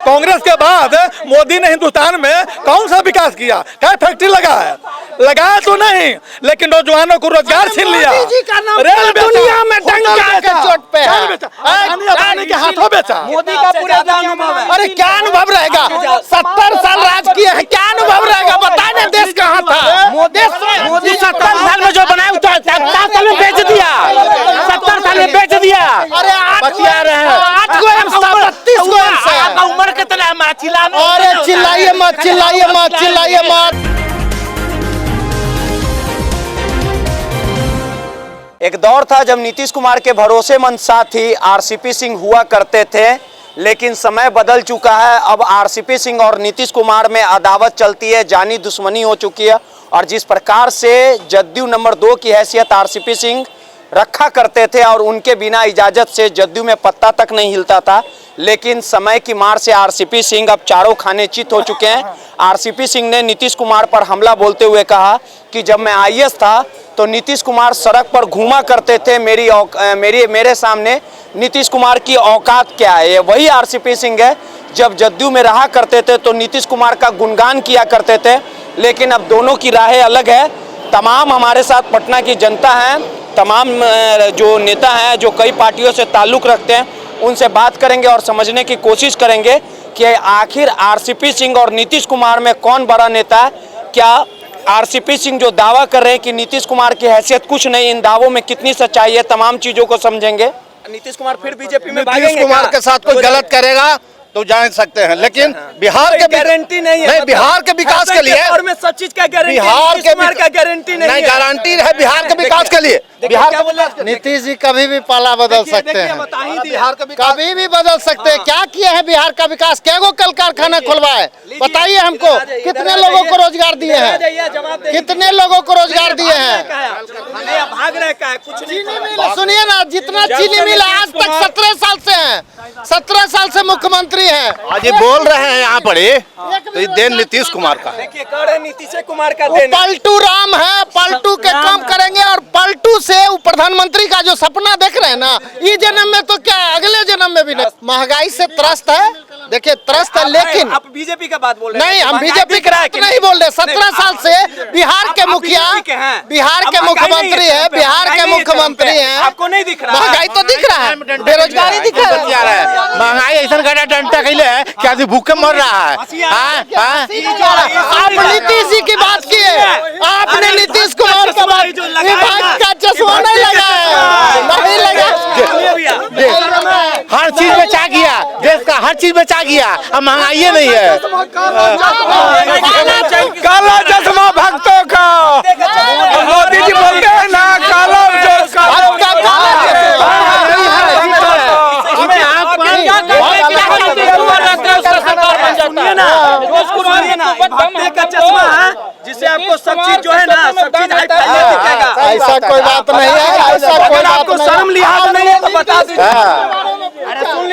कांग्रेस के बाद मोदी ने हिंदुस्तान में कौन सा विकास किया? क्या फैक्ट्री लगाया तो नहीं, लेकिन नौजवानों को रोजगार छीन लिया। रेल दुनिया में डंका के चोट पे है, के हाथों बेचा। मोदी का पूरा अनुभव है। अरे क्या अनुभव रहेगा? 70 साल राज किए हैं, क्या अनुभव रहेगा? बताए ना देश कहाँ था? मोदी 70 साल में जो बनाया 70 साल में बेच दिया, 70 साल में बेच दिया। अरे बतिया रहे हैं 8 को एम्स था, 32 को एम्स है। आपका उम्र कितना है? अरे चिल्लाइए मत, चिल्लाइए मत, चिल्लाइए मत। एक दौर था जब नीतीश कुमार के भरोसेमंद साथी आरसीपी सिंह हुआ करते थे, लेकिन समय बदल चुका है। अब आरसीपी सिंह और नीतीश कुमार में अदावत चलती है, जानी दुश्मनी हो चुकी है। और जिस प्रकार से जदयू नंबर 2 की हैसियत आरसीपी सिंह रखा करते थे और उनके बिना इजाज़त से जदयू में पत्ता तक नहीं हिलता था, लेकिन समय की मार से आरसीपी सिंह अब चारों खाने चित हो चुके हैं। आरसीपी सिंह ने नीतीश कुमार पर हमला बोलते हुए कहा कि जब मैं आईएएस था तो नीतीश कुमार सड़क पर घूमा करते थे, मेरे सामने नीतीश कुमार की औकात क्या है। ये वही आरसीपी सिंह है जब जदयू में रहा करते थे तो नीतीश कुमार का गुणगान किया करते थे, लेकिन अब दोनों की राहें अलग है। तमाम हमारे साथ पटना की जनता है, तमाम जो नेता हैं जो कई पार्टियों से ताल्लुक़ रखते हैं, उनसे बात करेंगे और समझने की कोशिश करेंगे कि आखिर आरसीपी सिंह और नीतीश कुमार में कौन बड़ा नेता है। क्या आरसीपी सिंह जो दावा कर रहे हैं कि नीतीश कुमार की हैसियत कुछ नहीं, इन दावों में कितनी सच्चाई है, तमाम चीज़ों को समझेंगे। नीतीश कुमार फिर बीजेपी में भागेंगे? नीतीश कुमार के साथ कोई गलत करेगा तो जान सकते हैं, लेकिन बिहार के गारंटी नहीं है। बिहार के विकास के लिए और में सब चीज का गारंटी, बिहार के का गारंटी नहीं है। गारंटी है बिहार के विकास के लिए। बिहार क्या बोल रहे हैं? नीतीश जी कभी भी पाला बदल सकते हैं, बिहार का कभी भी बदल सकते हैं। क्या किए हैं बिहार का विकास? क्या वो कल कारखाना खुलवाए? बताइए हमको, कितने लोगों को रोजगार दिए हैं? कितने लोगों को रोजगार दिए हैं? भाग रहे का कुछ नहीं। सुनिए ना, जितना चीनी मिल आज तक 17 साल से है, 17 साल से मुख्यमंत्री है। आज ये बोल रहे हैं यहाँ पर, तो ये देन नीतीश कुमार का। देखिए कह रहे नीतीश कुमार का देन पलटू राम है, पलटू के काम करेंगे और पलटू से प्रधानमंत्री का जो सपना देख रहे हैं ना, ये जन्म में तो क्या अगले जन्म में भी नहीं। महंगाई से त्रस्त है, देखिए त्रस्त है, लेकिन आप बीजेपी का बात बोल रहे हैं। नहीं, हम बीजेपी की बात नहीं बोल रहे। 17 साल से बिहार के मुखिया, बिहार के मुख्यमंत्री है, बिहार के मुख्यमंत्री हैं। आपको नहीं दिख रहा? महंगाई तो दिख रहा है, बेरोजगारी दिख रहा है। महंगाई ऐसा गड्ढा डंटा कैले है कि आदमी भूखे मर रहा है। आप नीतीश जी की बात किए, आपने नीतीश कुमार का बात का चश्मा नहीं लगा है, नहीं लगा। हर चीज बेचा गया, देश का हर चीज बेचा गया, अब महंगाई नहीं है। काला चश्मा भक्तों का, मोदी जी बोलते हैं ना, काला चश्मा है जिससे आपको सब चीज जो है ना, सब चीज दिखेगा। ऐसा कोई बात नहीं है, ऐसा कोई बात नहीं। शर्म लिहाज नहीं है तो बता दीजिए।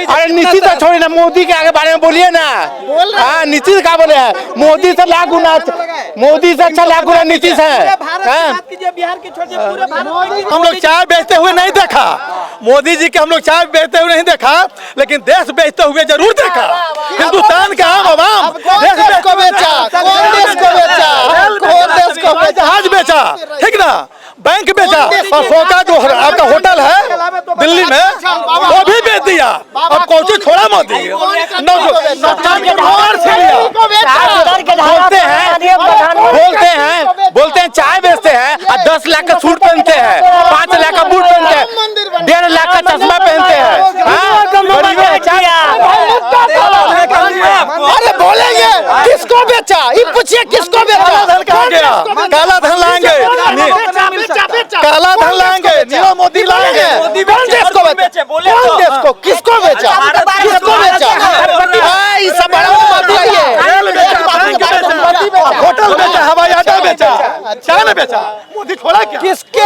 अरे नीतीश तो छोड़िए ना, मोदी के आगे बारे में बोलिए ना। हाँ, नीतीश क्या बोले हैं? मोदी से लाख गुना, मोदी से अच्छा लाख गुना नीतीश है। हम लोग चाय बेचते हुए नहीं देखा, मोदी जी के हम लोग चाय बेचते हुए नहीं देखा, लेकिन देश बेचते हुए जरूर देखा। हिंदुस्तान का आम आवाम देश को बेचा, कौन देश को बेचा? कौन देश को बेचा? जहाज बेचा, ठीक ना, बैंक बेचा, और सोचा जो आपका होटल है दिल्ली में वो भी बेच दिया। अब कौन छोड़ा मोदी? बोलते हैं चाय बेचते हैं और 10 लाख का सूट पहनते हैं, 5 लाख का बूट पहनते हैं, 1.5 लाख का चश्मा पहनते हैं। अरे बोलेंगे किसको बेचा? ये पूछिए किसको बेचा? काला धन लाएंगे, काला धन लाएंगे, नीरव मोदी लाएंगे। कौन देश को बेचा? कौन देश को? किसको बेचा? किसको बेचा? ये सब बड़ा मत लाइए। होटल बेचा, हवाई अड्डा बेचा, क्या ने बेचा? मोदी छोड़ा क्या? किसके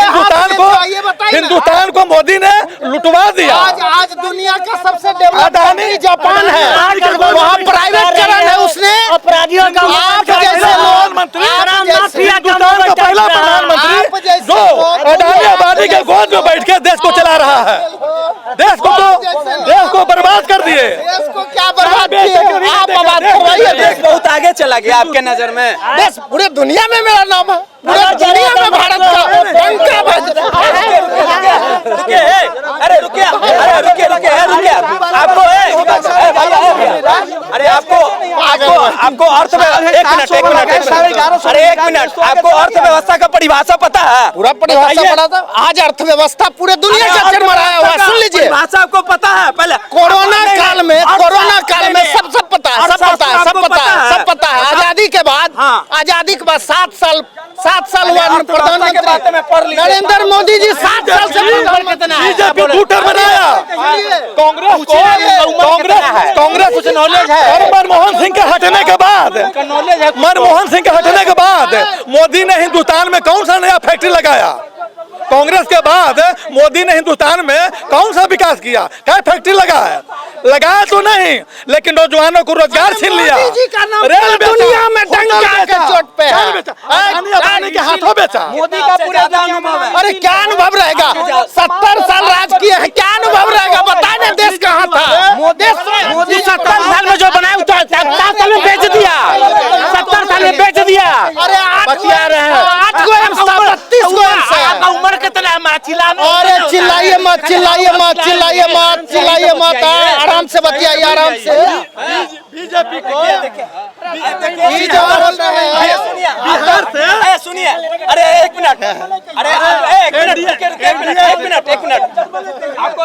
हिंदुस्तान को मोदी ने लुटवा दिया। आज दुनिया का सबसे डेवलप्ड जापान है, वहाँ प्राइवेटकरण है, उसने अपराधियों का पहला प्रधानमंत्री जो अडानी अंबानी के गोद में बैठ के देश को चला रहा है, देश को बर्बाद कर दिए। देश को क्या बर्बाद किए? आगे चला गया आपके नजर में? बस पूरे दुनिया में मेरा नाम है, पूरे दुनिया में भारत का डंका बज रहा है। रुकिए, अरे रुकिए, अरे रुकिए रुकिए रुकिए, आपको अरे आपको आपको अर्थव्यवस्था का परिभाषा पता है? पूरा परिभाषा पढ़ा था। आज अर्थव्यवस्था पूरे दुनिया का चरमराया हुआ है। सुन लीजिए, भाषा आपको पता है? पहले कोरोना काल में सब पता है, सब पता है। आजादी के बाद 7 साल हुआ प्रधानमंत्री नरेंद्र मोदी जी 7 साल से बीजेपी टूटर बनाया कांग्रेस कुछ नॉलेज है। मनमोहन सिंह के हटने के बाद मोदी ने हिंदुस्तान में कौन सा नया फैक्ट्री लगाया? कांग्रेस के बाद मोदी ने हिंदुस्तान में कौन सा विकास किया? क्या फैक्ट्री लगाया तो नहीं, लेकिन नौजवानों को रोजगार छीन लिया। रेल दुनिया में डंका के चोट पे है, के हाथों बेचा। मोदी का पूरा अनुभव है। अरे क्या अनुभव रहेगा? 70 साल राज किए हैं, क्या अनुभव रहेगा? बताए ना देश कहाँ था? मोदी 70 साल में जो बनाया 70 साल में बेच दिया, 70 साल में बेच दिया। अरे 8 को एम्स था, 32 को एम्स है। उम्र कितना है? अरे चिल्लाइए मत, आराम से बतियाइए, आराम से। बीजेपी को ये जो बोल रहे हैं बिहार से सुनिए, अरे एक मिनट, अरे एक मिनट आपको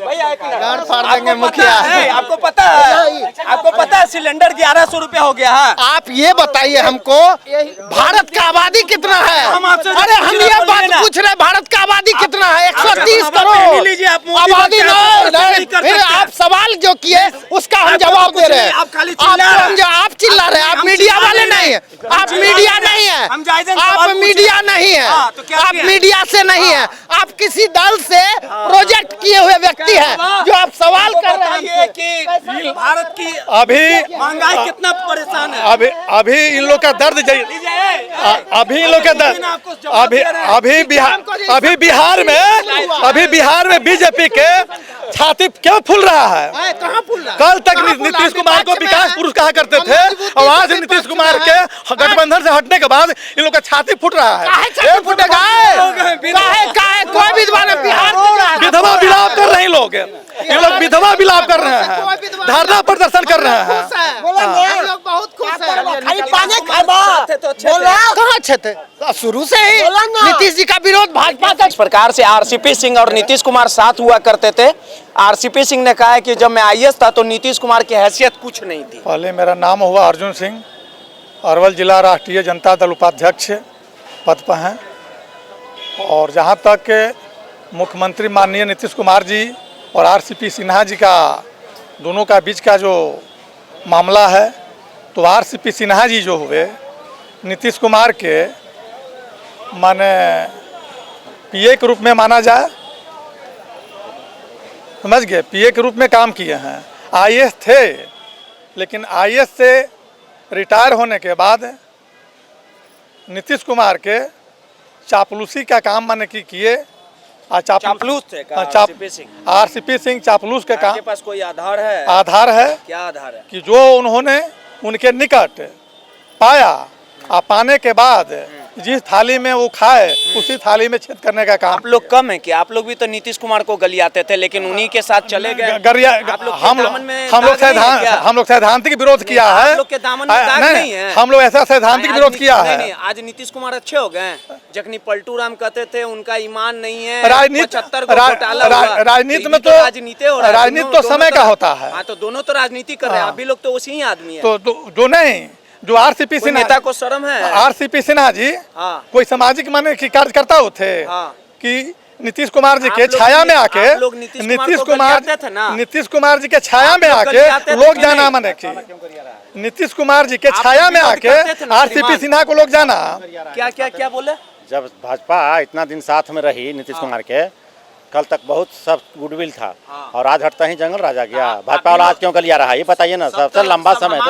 भैया एक मिनट गाड़ फाड़ देंगे मुखिया। आपको पता है सिलेंडर 1100 रुपया हो गया है? आप ये बताइए हमको, भारत का आबादी कितना है? अरे हम ये बात पूछ रहे, भारत का आबादी कितना है? 130 करोड़ आबादी। नहीं, फिर आप सवाल जो किए उसका हम जवाब दे रहे हैं। आप चिल्ला रहे हैं, आप मीडिया वाले नहीं है, आप मीडिया नहीं है, आप मीडिया नहीं है, आप मीडिया से नहीं है, आप किसी दल से प्रोजेक्ट किए हुए व्यक्ति हैं जो आप सवाल कर रहे हैं कि भारत की अभी महंगाई कितना परेशान है। अभी इन लोग का दर्द अभी इन लोग का दर्द अभी बिहार में बीजेपी के छाती क्यों फूल रहा है? कहाँ फूल रहा है? कल तक नीतीश कुमार को विकास पुरुष कहा करते थे, और आज नीतीश कुमार के गठबंधन से हटने के बाद इन लोग का छाती फूट रहा है। कोई विधवा ने बिहार विधवा विलाप कर रहे लोग, ये लोग विधवा विलाप कर रहे हैं, धरना प्रदर्शन कर रहे हैं। बहुत खुश कहाँ अच्छे थे? शुरू से ही नीतीश जी का विरोध भाजपा का। इस प्रकार से आरसीपी सिंह और नीतीश कुमार साथ हुआ करते थे। आरसीपी सिंह ने कहा है कि जब मैं आईएएस था तो नीतीश कुमार की हैसियत कुछ नहीं थी। पहले मेरा नाम हुआ अर्जुन सिंह, अरवल जिला राष्ट्रीय जनता दल उपाध्यक्ष पद पर हैं, और जहाँ तक मुख्यमंत्री माननीय नीतीश कुमार जी और आरसीपी सिन्हा जी का दोनों का बीच का जो मामला है, तो आरसीपी सिन्हा जी जो हुए नीतीश कुमार के माने पीए के रूप में माना जाए, समझ गए, पीए के रूप में काम किए हैं। आईएएस थे, लेकिन आईएएस से रिटायर होने के बाद नीतीश कुमार के चापलूसी का काम माने कि किए। चापलूस थे आरसीपी सिंह चापलूस के काम। आपके पास कोई आधार है? आधार है। क्या आधार है? कि जो उन्होंने उनके निकट पाया, पाने के बाद जिस थाली में वो खाए उसी थाली में छेद करने का काम। आप लोग कम है कि आप लोग भी तो नीतीश कुमार को गलियाते थे, लेकिन उन्हीं के साथ चले गए। हम लोग सैद्धांतिक विरोध किया है। आप लोग के दामन में दाग नहीं है। हम लोग ऐसा सैद्धांतिक विरोध किया है। आज नीतीश कुमार अच्छे हो गए। जखनी पलटू राम कहते थे उनका ईमान नहीं है, राजनीति में तो समय का होता है। हाँ, तो दोनों तो राजनीति कर रहे हैं, आप भी लोग तो उसी ही आदमी है। तो जो नहीं, जो आरसीपी सिन्हा नेता को शर्म है? आरसीपी सिन्हा जी कोई सामाजिक माने की कार्यकर्ता होते कि नीतीश कुमार जी के छाया में आके नीतीश कुमार जी के छाया में आके लोग जाना माने की नीतीश कुमार जी के छाया में आके आरसीपी सिन्हा को लोग जाना। क्या बोले? जब भाजपा इतना दिन साथ में रही नीतीश कुमार के, कल तक बहुत सब गुडविल था, और आज हटता ही जंगल राजा गया। भाजपा वाला आज क्यों गलिया रहा, ये बताइए ना। सबसे लंबा समय तक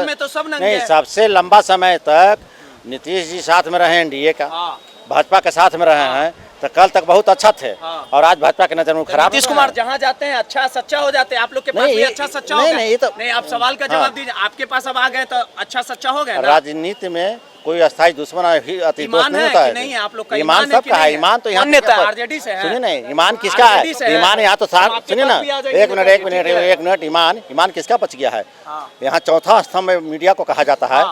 नहीं, सबसे लंबा समय तक नीतीश जी साथ में रहे एनडीए का, भाजपा के साथ में रहे हैं, तो कल तक बहुत अच्छा थे और आज भाजपा के नजर में खराब। नीतीश कुमार जहाँ जाते हैं अच्छा सच्चा हो जाते हैं, आप लोग के पास नहीं, भी ये- अच्छा सच्चा नहीं, हो गया? नहीं, ये तो- नहीं, आप सवाल का जवाब दीजिए, आपके पास अब आ गए तो अच्छा सच्चा हो गया ना? राजनीति में कोई अस्थायी दुश्मन ही अति दोस्त ईमान नहीं है होता कि है। नहीं है? आप लोग का ईमान ईमान है कि सबका है, नहीं है? ईमान तो यहाँ कौन नेता है? पर- आरजेडी से है? सुनिए नहीं, ईमान किसका है? आरजेडी से है? ईमान यहाँ तो हम आपके सुनिए ना, पास भी आ जाएंगे एक मिनट एक मिनट, ईमान किसका बच गया है? यहाँ चौथा स्तंभ में मीडिया को कहा जाता है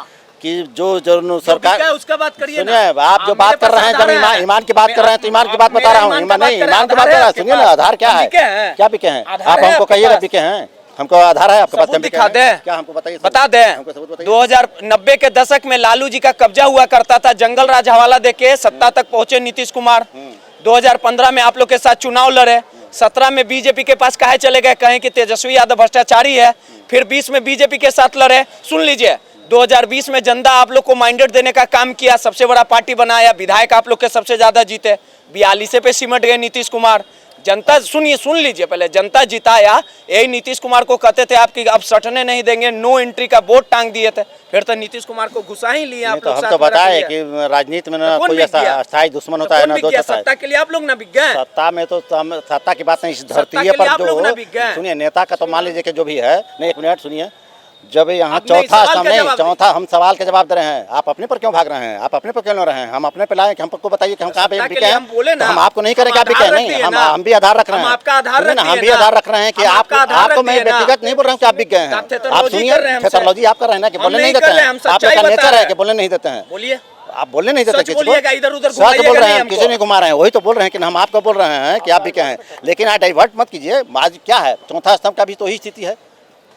कि जो सरकार, बिका है उसका बात करिए सुनिए ना। आप जो मेरे बात कर पास रहे हैं, आधार जब है। ईमान की बात कर रहे हैं तो ईमान की बात बता मेरा रहा हूँ। ईमान का नहीं, बात ईमान की कर बात रहे कर रहा हैं, है, सुनिए ना, आधार क्या है? बिके हैं? क्या बिके हैं? आधार आप है हमको आपके कहिएगा पास? बिके हैं, हमको आधार है आपके पास? सबूत दिखा दे। क्या हमको बताइए, बता दे। हमको सबूत बताइए। 2090 के दशक में लालू जी का कब्जा हुआ करता था, जंगल राज हवाला देके सत्ता तक पहुंचे नीतीश कुमार। 2015 में आप लोग के साथ चुनाव लड़े, 17 में बीजेपी के पास काहे चले गए, कहें कि तेजस्वी यादव भ्रष्टाचारी है। फिर 20 में बीजेपी के साथ लड़े। सुन लीजिए, 2020 में जनता आप लोग को माइंडेड देने का काम किया, सबसे बड़ा पार्टी बनाया, विधायक आप लोग के सबसे ज्यादा जीते, 42 पे सिमट गए नीतीश कुमार। जनता सुनिए, सुन लीजिए पहले, जनता जिताया, यही नीतीश कुमार को कहते थे आपकी अब सटने नहीं देंगे, नो एंट्री का बोर्ड टांग दिए थे, फिर तो नीतीश कुमार को घुसा ही लिए नहीं, आप तो लोग हम साथ तो में बताए रख लिए। कि राजनीति में ना कौन कोई बिक गया? अस्थायी दुश्मन होता तो है कौन ना बिक दोस्त गया? होता है। सत्ता के लिए आप लोग ना बिक गए। सत्ता में तो सत्ता की बात नहीं, इस धरती के लिए पर आप लोग ना बिक गए। सुनिए, नेता का तो मान लीजिए कि जो भी है, नहीं एक मिनट सुनिए, जब यहाँ अब नहीं, चौथा सवाल स्तंभ का नहीं, जवाब चौथा हम सवाल के जवाब दे रहे हैं, आप अपने पर क्यों भाग रहे हैं? आप अपने पर क्यों लड़ रहे हैं? हम अपने पे लाए कि हमको बताइए कि हम कहाँ पे सत्ता के बिके लिए हैं? हम बोले ना, तो हम आपको नहीं करें कि आप बिके हैं। आधार नहीं, रख दिए हम ना। भी आधार रख रहे हम हैं। आपका आधार सुनिए ना, रख हम दिए भी ना। आधार रख रहे हैं कि हम आपका आधार आपको रख मैं दिए ना। व्यक्तिगत नहीं बोल रहा हूँ कि आप बिक गए हैं। आप थेथरोलॉजी आप सुनिए, कर रहे हैं हमसे। थेथरोलॉजी आप कर रहे हैं ना कि हम बोलने नहीं नहीं कर देते रहे, हैं। हम आप सच्चाई लोग का बता नेचर रहे है हैं। कि बोलने नहीं देते हैं। बोलिए, आप बोलने नहीं देते सच किसी को। बोलिएगा, इधर-उधर सच घुमाइएगा बोल रहे नहीं हैं, हमको। किसी नहीं घुमा रहे हैं, वही तो बोल रहे हैं कि हम आपको बोल रहे हैं कि आप बिके हैं, लेकिन आज डाइवर्ट मत कीजिए। आज क्या है, चौथा स्तंभ का भी तो ही स्थिति है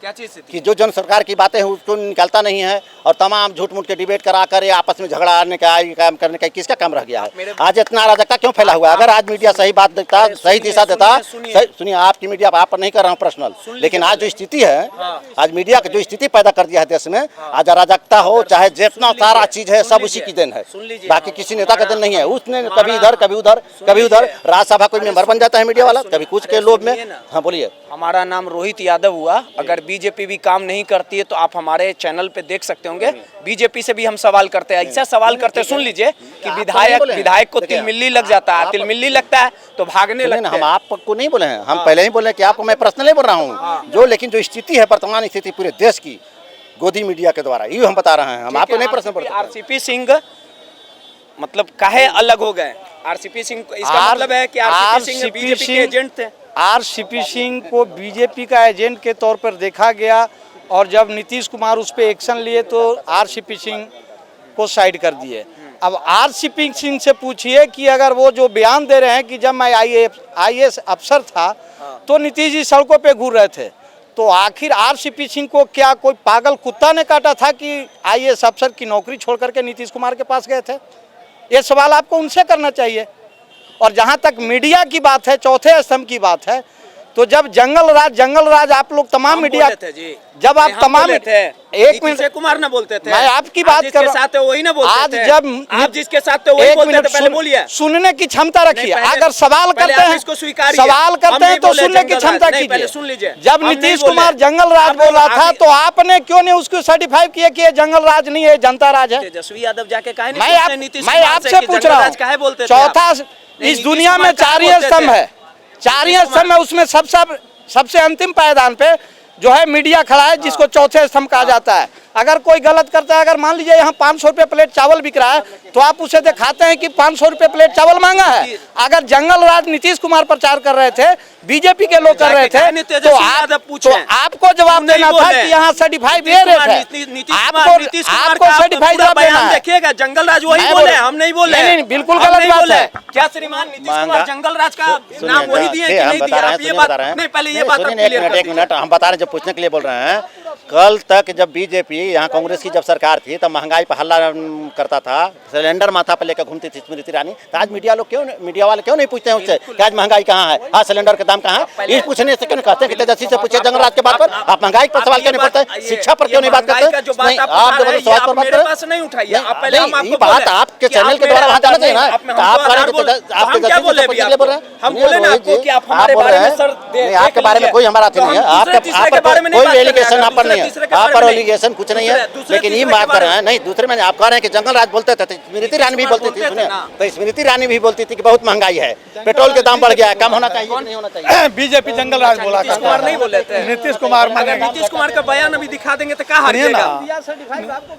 क्या चीज थी? कि जो जन सरकार की बातें हैं उसको निकालता नहीं है और तमाम झूठ मूठ के डिबेट करा कर आपस में झगड़ा आने का, ये काम करने का किसका काम रह गया है? आज इतना अराजकता क्यों फैला हुआ है? अगर आज मीडिया सही बात देता, सही दिशा देता, सुनिए आपकी मीडिया आप पर नहीं कर रहा हूँ पर्सनल, लेकिन आज जो स्थिति है, आज मीडिया की जो स्थिति पैदा कर दिया है देश में, आज अराजकता हो चाहे जितना सारा चीज है सब उसी की देन है, बाकी किसी नेता का देन नहीं है। उसने कभी इधर कभी उधर कभी उधर, राज्यसभा कोई मेंबर बन जाता है मीडिया वाला, कभी कुछ के लोभ में। हाँ बोलिए। हमारा नाम रोहित यादव हुआ, अगर बीजेपी भी काम नहीं करती है तो आप हमारे चैनल पे देख सकते होंगे, बीजेपी से भी हम सवाल करते हैं, ऐसा सवाल करते हैं, सुन लीजिए कि विधायक को तिलमिल्ली लग जाता है, तिलमिल्ली लगता है तो भागने लगते हम हैं। आपको नहीं बोले हैं, हम पहले ही बोले कि आपको मैं पर्सनली बोल रहा हूँ जो, लेकिन जो स्थिति है वर्तमान स्थिति पूरे देश की गोदी मीडिया के द्वारा, ये हम बता रहे हैं, हम आपको नहीं प्रश्न बोलते। आरसीपी सिंह मतलब काहे अलग हो गए? आरसीपी सिंह, इसका मतलब है कि आरसीपी सिंह बीजेपी के एजेंट थे। आरसीपी सिंह को बीजेपी का एजेंट के तौर पर देखा गया और जब नीतीश कुमार उस पर एक्शन लिए तो आरसीपी सिंह को साइड कर दिए। अब आरसीपी सिंह से पूछिए कि अगर वो जो बयान दे रहे हैं कि जब मैं आईएएस अफसर था तो नीतीश जी सड़कों पे घूर रहे थे, तो आखिर आरसीपी सिंह को क्या कोई पागल कुत्ता ने काटा था कि आईएएस अफसर की नौकरी छोड़ करके नीतीश कुमार के पास गए थे? ये सवाल आपको उनसे करना चाहिए। और जहाँ तक मीडिया की बात है, चौथे स्तंभ की बात है, तो जब जंगल राज आप लोग तमाम मीडिया, जब आप तमाम एक मिनट कुमार ना बोलते थे, मैं आपकी बात कर रहा हूं, साथ वही ना बोलते आज थे। जब आप जिसके साथ थे वही बोलते थे, पहले बोलिए। सुनने की क्षमता रखिए, अगर सवाल करते हैं इसको स्वीकारिए, सवाल करते हैं तो सुनने की क्षमता कीजिए। सुन लीजिए, जब नीतीश कुमार जंगल राज बोला था तो आपने क्यों नहीं उसको सर्टिफाई किया कि ये जंगल राज नहीं है, जनता राज है? तेजस्वी यादव जाके कहे मैं आपसे पूछ रहा हूँ, चौथा इस दुनिया में 4 ही स्तंभ है, 4 ही स्तंभ है, उसमें सबसे अंतिम पायदान पे जो है मीडिया खड़ा है, जिसको चौथे स्तंभ कहा जाता है। अगर कोई गलत करता है, अगर मान लीजिए यहाँ 500 रुपये प्लेट चावल बिक रहा है तो आप उसे दिखाते हैं कि 500 रुपये प्लेट चावल महंगा है। अगर जंगल राज नीतीश कुमार प्रचार कर रहे थे, बीजेपी के लोग कर रहे थे, तो आपको जवाब देना था कि यहाँ सर्टिफाई दे रहे थे, आपको सर्टिफाई जवाब देना है। देखिएगा, जंगल राज वही बोले, हम नहीं बोले। नहीं, बिल्कुल गलत बात है। क्या श्रीमान नीतीश कुमार जंगल राज का नाम वही दिए कि नहीं दिया? आप ये बात नहीं, पहले ये बात एक मिनट हम बता रहे हैं, जब पूछने के लिए बोल रहे हैं। कल तक जब बीजेपी यहाँ कांग्रेस की जब सरकार थी तब महंगाई पर हल्ला करता था, सिलेंडर माथा पर लेकर घूमती थी स्मृति ईरानी, तो आज मीडिया वाले क्यों नहीं पूछते हैं उससे कि आज महंगाई कहाँ है, आज सिलेंडर का दाम कहाँ है? ये पूछने से क्यों नहीं कहते कि तेजस्वी से पूछे जंगल राज के बात पर? आप महंगाई पर सवाल क्यों नहीं करते? शिक्षा पर क्यों नहीं बात करते? आप जब सवाल पर बात करें, ये बात आपके चैनल के द्वारा वहाँ जाना चाहिए ना। आपके बारे में कोई हमारा नहीं है, आपके कोई एलिगेशन आप पर नहीं है, आप पर एलिगेशन कुछ नहीं है, लेकिन ये बात कर रहे हैं नहीं दूसरे में आप कह रहे हैं कि जंगल राज बोलते थे, स्मृति ईरानी भी बोलती थी, सुनिए तो स्मृति ईरानी भी बोलती थी कि बहुत महंगाई है, पेट्रोल के दाम बढ़ गया है, कम होना चाहिए नहीं होना चाहिए। बीजेपी जंगल राज बोला नीतीश कुमार नहीं बोले थे। नीतीश कुमार अगर नीतीश कुमार का बयान अभी दिखा देंगे तो कहाँ हारिएगा?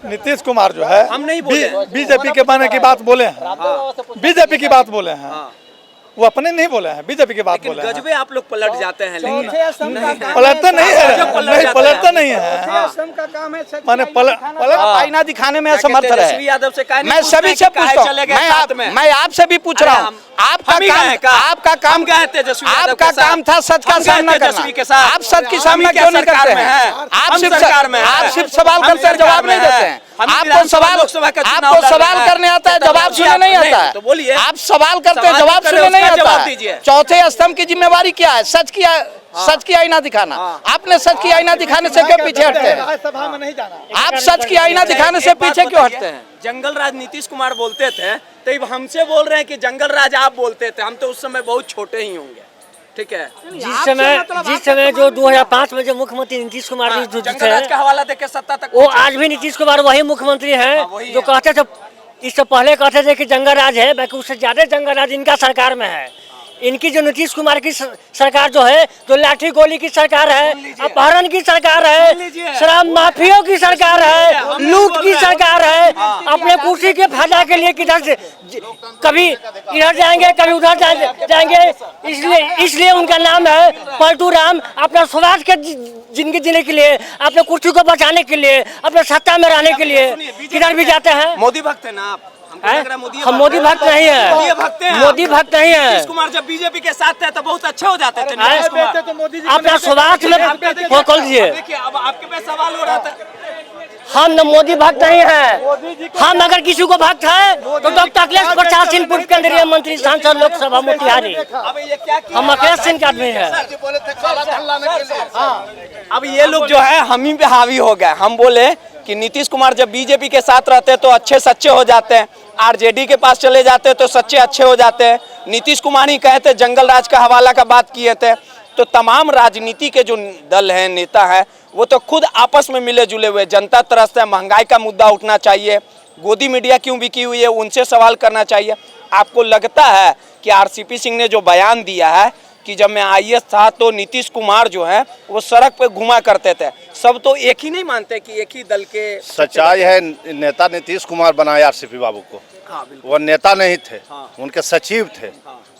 नीतीश कुमार जो है हम नहीं बोले। बीजेपी के बने की बात बोले हैं, बीजेपी की बात बोले हैं, वो अपने नहीं बोले हैं, बीजेपी की बात बोले हैं। गजबे आप लोग पलट जाते हैं, लेकिन पलटता नहीं है, पलटता नहीं है, माने पलट आईना दिखाने में असमर्थ रहे। तेजस्वी यादव से कहा मैं सभी से पूछता हूँ, मैं आपसे भी पूछ रहा हूँ, आपका काम आपका काम था सच का सामना करना, आप सच की सामना क्यों नहीं करते हैं? आप सिर्फ सवाल करते हैं, जवाब नहीं देते हैं। आपको सवाल करने आता है, जवाब सुनने नहीं आता है। तो बोलिए, आप सवाल करते हैं, जवाब सुनने नहीं आता है। चौथे स्तंभ की जिम्मेवारी क्या है? सच की आईना दिखाना। आपने सच की आईना दिखाने से क्यों पीछे हटते हैं? सभा में नहीं जाना। आप सच की आईना दिखाने से पीछे क्यों हटते हैं? जंगल राज नीतीश कुमार बोलते थे, तो अब हमसे बोल रहे हैं कि जंगल राज आप बोलते थे। हम तो उस समय बहुत छोटे ही होंगे, ठीक है। जिस समय जो 2005 में जो मुख्यमंत्री नीतीश कुमार जी जो जंगल राज का हवाला देके सत्ता तक वो आज भी नीतीश कुमार वही मुख्यमंत्री हैं जो कहते थे, इससे पहले कहते थे कि जंगल राज है, बाकी उससे ज्यादा जंगल राज इनका सरकार में है। इनकी जो नीतीश कुमार की सरकार जो है, जो लाठी गोली की सरकार है, अपहरण की सरकार है, शराब माफियों की सरकार है, लूट की सरकार है, अपने कुर्सी के फायदा के लिए किधर से कभी इधर जाएंगे कभी उधर जाएंगे। इसलिए उनका नाम है पलटू राम। अपना स्वार्थ के जिंदगी जीने के लिए, अपने कुर्सी को बचाने के लिए, अपने सत्ता में रहने के लिए किधर भी जाते हैं। मोदी भक्त है ना आप? हम मोदी भक्त नहीं है, मोदी भक्त नहीं है। नीतीश कुमार जब बीजेपी के साथ थे तो बहुत अच्छे हो जाते थे। अपना स्वार्थ में खोल दिए। देखिए अब आपके पे सवाल हो रहा था। हम न मोदी भक्त नहीं है। हम अगर किसी को भक्त है तो डॉक्टर अखिलेश प्रसाद सिंह, पूर्व केंद्रीय मंत्री, सांसद, लोकसभा मोतिहारी, हम अखिलेश सिंह का आदमी है। अब ये लोग जो है हम ही पे हावी हो गए। हम बोले कि नीतीश कुमार जब बीजेपी के साथ रहते तो अच्छे सच्चे हो जाते हैं, आरजेडी के पास चले जाते तो सच्चे अच्छे हो जाते हैं। नीतीश कुमार ही कहते जंगल राज का हवाला का बात किए थे। तो तमाम राजनीति के जो दल हैं, नेता हैं, वो तो खुद आपस में मिले जुले हुए। जनता त्रस्त है, महंगाई का मुद्दा उठना चाहिए, गोदी मीडिया क्यों बिकी हुई है उनसे सवाल करना चाहिए। आपको लगता है कि आरसीपी सिंह ने जो बयान दिया है कि जब मैं आईएएस था तो नीतीश कुमार जो है वो सड़क पे घुमा करते थे, सब तो एक ही नहीं मानते कि एक ही दल के? सच्चाई है, नेता नीतीश कुमार बनाए आरसीपी बाबू को। वो नेता नहीं थे, उनके सचिव थे,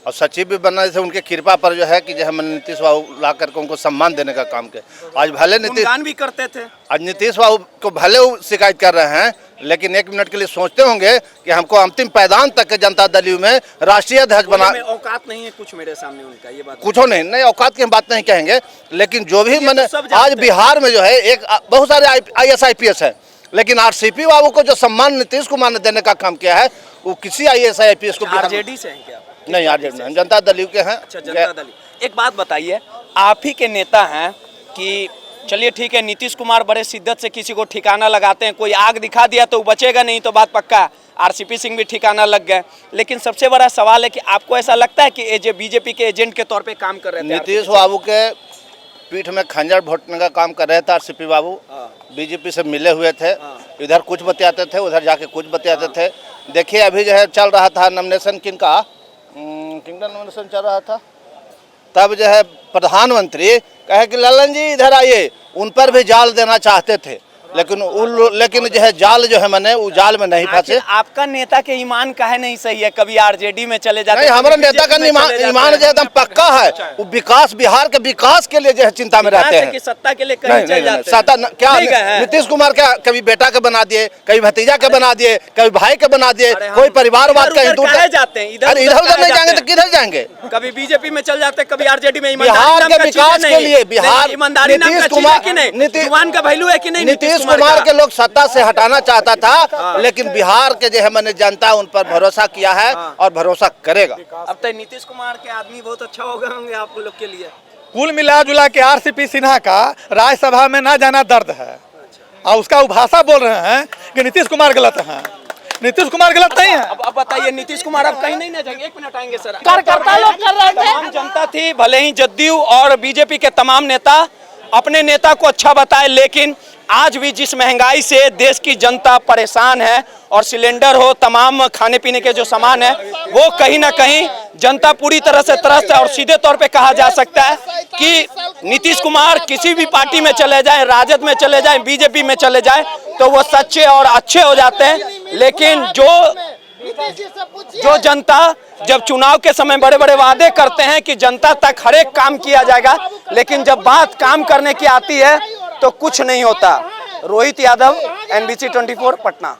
और सचिव भी बनने से उनके कृपा पर जो है कि जो है नीतीश बाबू ला करके उनको सम्मान देने का काम किया। आज भले नीतीश भी करते थे, आज नीतीश बाबू को भले शिकायत कर रहे हैं, लेकिन एक मिनट के लिए सोचते होंगे कि हमको अंतिम पैदान तक के जनता दल यू में राष्ट्रीय अध्यक्ष बना। औकात नहीं है कुछ मेरे सामने उनका, ये बात कुछ नहीं औकात की हम बात नहीं कहेंगे, लेकिन जो भी मैंने आज बिहार में जो है एक बहुत सारे IAS IPS है, लेकिन आरसीपी बाबू को जो सम्मान नीतीश कुमार ने देने का काम किया है वो किसी IAS IPS को। आरजेडी से हैं क्या? नहीं, आरजेडी नहीं, जनता दल यू के हैं। अच्छा, जनता दल। एक बात बताइए, आप ही के नेता हैं कि चलिए ठीक है, नीतीश कुमार बड़े शिद्दत से किसी को ठिकाना लगाते हैं, कोई आग दिखा दिया तो बचेगा नहीं, तो बात पक्का। आरसीपी सिंह भी ठिकाना लग गए, लेकिन सबसे बड़ा सवाल है कि आपको ऐसा लगता है कि बीजेपी के एजेंट के तौर पे काम कर रहे थे? नीतीश बाबू के पीठ में खंजर भोटने का काम कर रहे थे आरसीपी बाबू। बीजेपी से मिले हुए थे, इधर कुछ बतियाते थे, उधर जाके कुछ बतियाते थे। देखिए अभी जो है चल रहा था नॉमिनेशन, किनका नॉमिनेशन चल रहा था, तब जो है प्रधानमंत्री कहे कि ललन जी इधर आइए, उन पर भी जाल देना चाहते थे, लेकिन जो है जाल जो है मैंने वो जाल में नहीं फंसे। आपका नेता के ईमान काहे नहीं सही है? कभी आरजेडी में चले जाते नहीं, हमारा नेता का ईमान जो एकदम पक्का है, वो विकास, बिहार के विकास के लिए जो है चिंता में रहते हैं। कि सत्ता के लिए कहीं चले जाते हैं। सत्ता क्या नीतीश कुमार क्या कभी बेटा के बना दिए, कभी भतीजा के बना दिए, कभी भाई के बना दिए, कोई परिवारवाद कहीं दूर जाते हैं। इधर उधर नहीं जाएंगे तो किधर जाएंगे? कभी बीजेपी में चल जाते, कभी आरजेडी में। बिहार के विकास के लिए बिहार ईमानदारी नीतीश कुमार की नहीं, जुबान का वैल्यू है कि नहीं? नीतीश कुमार के लोग सत्ता से हटाना चाहता था, लेकिन बिहार के जो है मैंने जनता उन पर भरोसा किया है और भरोसा करेगा। अब तक नीतीश कुमार के आदमी बहुत अच्छा हो गए होंगे आप लोग के लिए। कुल मिला जुला के आरसीपी सिन्हा का राज्यसभा में ना जाना दर्द है, और उसका भाषा बोल रहे हैं कि नीतीश कुमार गलत हैं। नीतीश कुमार गलत नहीं है। अब बताइए, नीतीश कुमार अब कहीं नहीं ना जाएंगे? एक मिनट आएंगे सर। कार्यकर्ता लोग कर रहे थे। तमाम जनता थी, भले ही जदयू और बीजेपी के तमाम नेता अपने नेता को अच्छा बताए, लेकिन आज भी जिस महंगाई से देश की जनता परेशान है और सिलेंडर हो, तमाम खाने पीने के जो सामान है, वो कहीं ना कहीं जनता पूरी तरह से त्रस्त है। और सीधे तौर पे कहा जा सकता है कि नीतीश कुमार किसी भी पार्टी में चले जाएं, राजद में चले जाएं, बीजेपी में चले जाएं, तो वो सच्चे और अच्छे हो जाते हैं। लेकिन जो जनता जब चुनाव के समय बड़े बड़े वादे करते हैं कि जनता तक हर एक काम किया जाएगा, लेकिन जब बात काम करने की आती है तो कुछ नहीं होता। रोहित यादव, NBC 24 पटना।